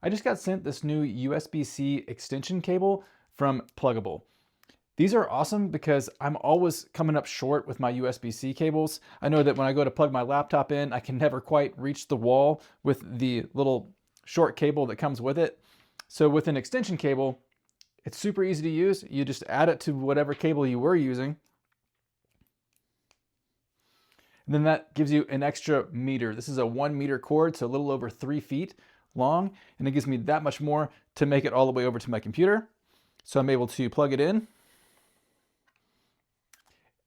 I just got sent this new USB-C extension cable from Plugable. These are awesome because I'm always coming up short with my USB-C cables. I know that when I go to plug my laptop in, I can never quite reach the wall with the little short cable that comes with it. So with an extension cable, it's super easy to use. You just add it to whatever cable you were using. And then that gives you an extra meter. This is a 1 meter cord, so a little over 3 feet long, and it gives me that much more to make it all the way over to my computer. So I'm able to plug it in.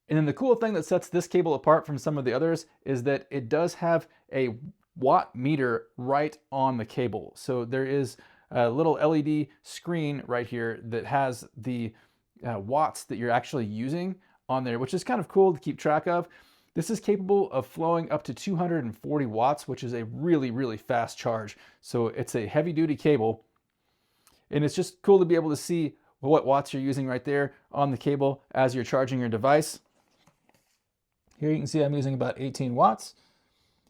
And then the cool thing that sets this cable apart from some of the others is that it does have a watt meter right on the cable. So there is a little LED screen right here that has the watts that you're actually using on there, which is kind of cool to keep track of. This is capable of flowing up to 240 watts, which is a really, really fast charge. So it's a heavy duty cable. And it's just cool to be able to see what watts you're using right there on the cable as you're charging your device. Here you can see I'm using about 18 watts.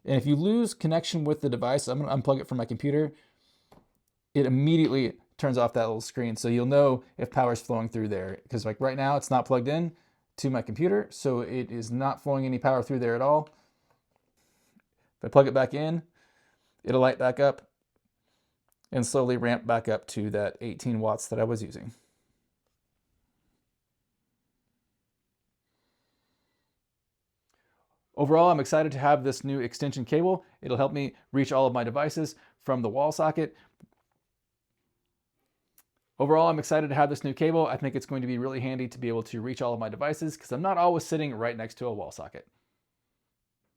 And if you lose connection with the device, I'm going to unplug it from my computer. It immediately turns off that little screen. So you'll know if power is flowing through there. Because like right now, it's not plugged in to my computer, so it is not flowing any power through there at all. If I plug it back in, it'll light back up and slowly ramp back up to that 18 watts that I was using. Overall, I'm excited to have this new extension cable. It'll help me reach all of my devices from the wall socket. Overall, I'm excited to have this new cable. I think it's going to be really handy to be able to reach all of my devices because I'm not always sitting right next to a wall socket.